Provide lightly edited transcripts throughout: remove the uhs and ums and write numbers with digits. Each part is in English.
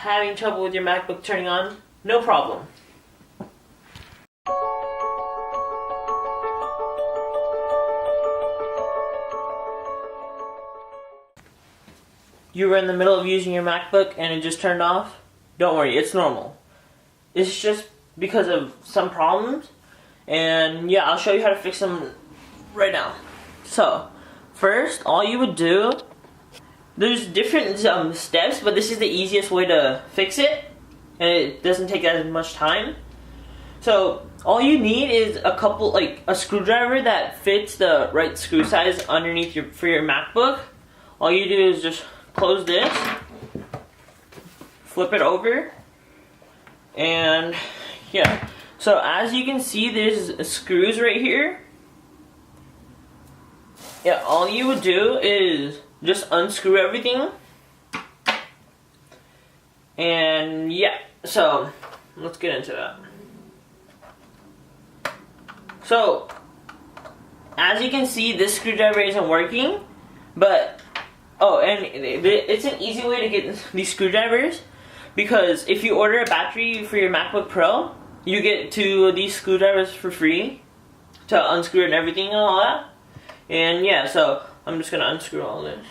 having trouble with your MacBook turning on, no problem. You were in the middle of using your MacBook and it just turned off? Don't worry, it's normal. It's just because of some problems, and yeah, I'll show you how to fix them right now. So, first, all you would do, there's different steps, but this is the easiest way to fix it, and it doesn't take as much time. So, all you need is a screwdriver that fits the right screw size underneath for your MacBook. All you do is just close this, flip it over, and yeah. So as you can see, there's screws right here. Yeah, all you would do is just unscrew everything. And yeah, so let's get into that. So as you can see, this screwdriver isn't working, but and it's an easy way to get these screwdrivers, because if you order a battery for your MacBook Pro, you get these screwdrivers for free to unscrew and everything and all that. And yeah, so I'm just gonna unscrew all this.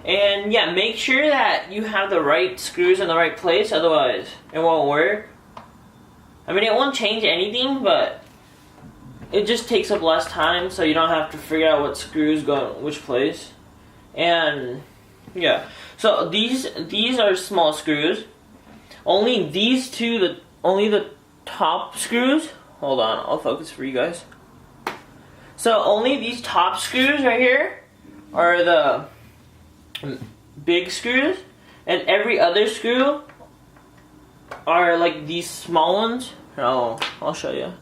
And yeah, make sure that you have the right screws in the right place, otherwise it won't work. I mean, it won't change anything, but it just takes up less time, so you don't have to figure out what screws go in which place. And yeah, so these are small screws. Only these two, only the top screws. Hold on, I'll focus for you guys. So only these top screws right here are the big screws, and every other screw are like these small ones. I'll show you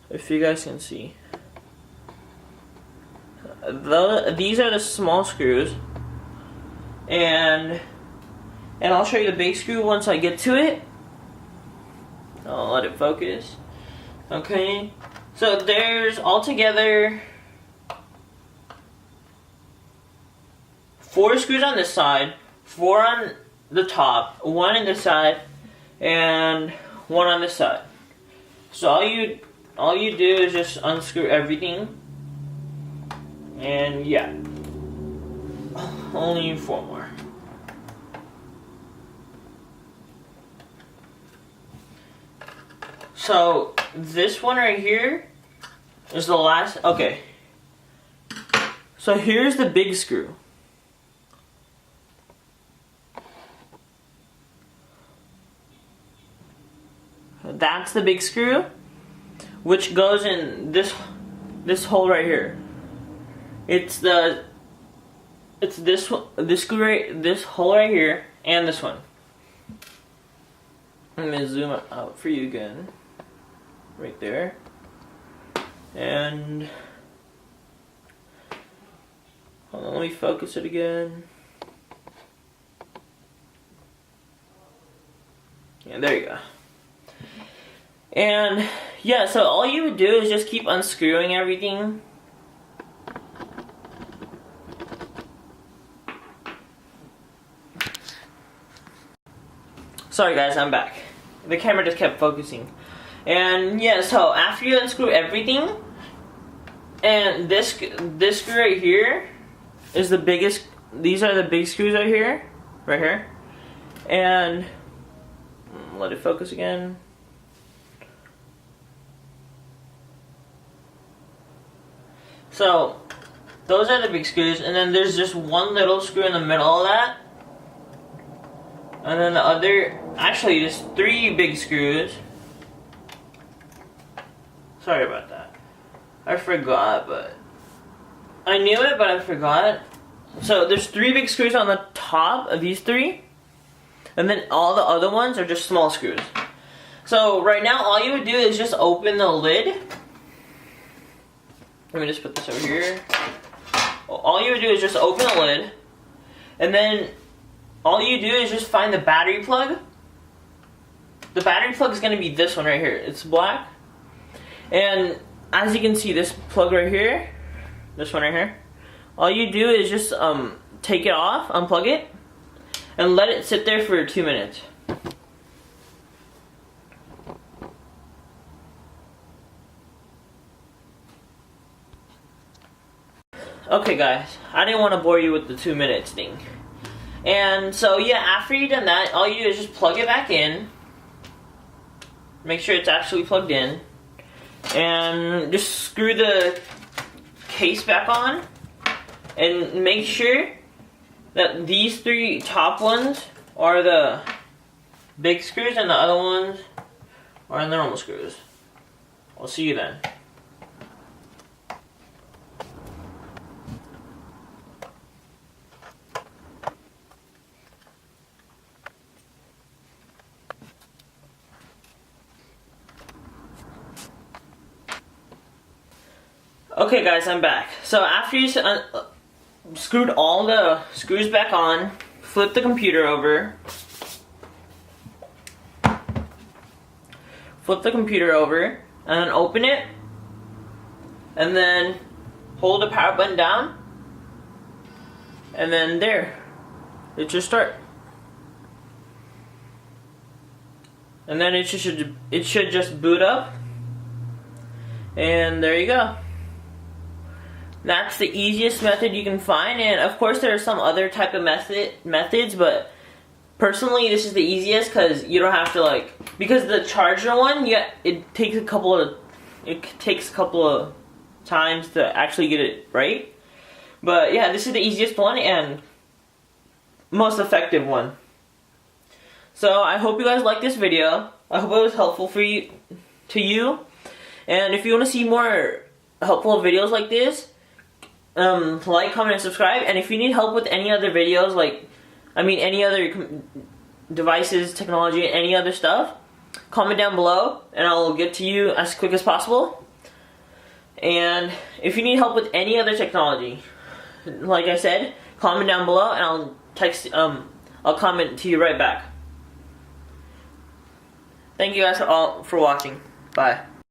if you guys can see. These are the small screws, and I'll show you the big screw once I get to it. I'll let it focus. Okay, so there's altogether 4 screws on this side, 4 on the top, 1 on this side, and 1 on this side. So all you do is just unscrew everything. And yeah, only 4 more. So this one right here is the last. Okay, so here's the big screw. That's the big screw, which goes in this hole right here. It's this hole right here, and this one. I'm gonna zoom it out for you again, right there, and hold on, let me focus it again. Yeah, there you go. And yeah, so all you would do is just keep unscrewing everything. Sorry guys, I'm back. The camera just kept focusing. And yeah, so after you unscrew everything, and this screw right here is the biggest. These are the big screws right here. And let it focus again. So those are the big screws, and then there's just one little screw in the middle of that. And then the other, actually just 3 big screws. Sorry about that. I forgot, but I knew it, but I forgot. So there's 3 big screws on the top of these 3. And then all the other ones are just small screws. So right now all you would do is just open the lid. Let me just put this over here. All you would do is just open the lid. And then all you do is just find the battery plug. The battery plug is going to be this one right here. It's black. And as you can see, this plug right here, this one right here, all you do is just take it off, unplug it, and let it sit there for 2 minutes. Okay guys, I didn't want to bore you with the 2 minutes thing. And so yeah, after you've done that, all you do is just plug it back in. Make sure it's actually plugged in. And just screw the case back on. And make sure that these 3 top ones are the big screws and the other ones are the normal screws. I'll see you then. Okay guys, I'm back. So after you screwed all the screws back on, flip the computer over. Flip the computer over, and then open it. And then hold the power button down. And then there, it should start. And then it should just boot up. And there you go. That's the easiest method you can find, and of course there are some other type of methods, but personally this is the easiest because you don't have to because the charger one, it takes a couple of times to actually get it right. But yeah, this is the easiest one and most effective one. So I hope you guys liked this video. I hope it was helpful to you. And if you want to see more helpful videos like this, like, comment, and subscribe. And if you need help with any other videos, any other devices, technology, any other stuff, comment down below and I'll get to you as quick as possible. And if you need help with any other technology, like I said, comment down below and I'll comment to you right back. Thank you guys all for watching. Bye.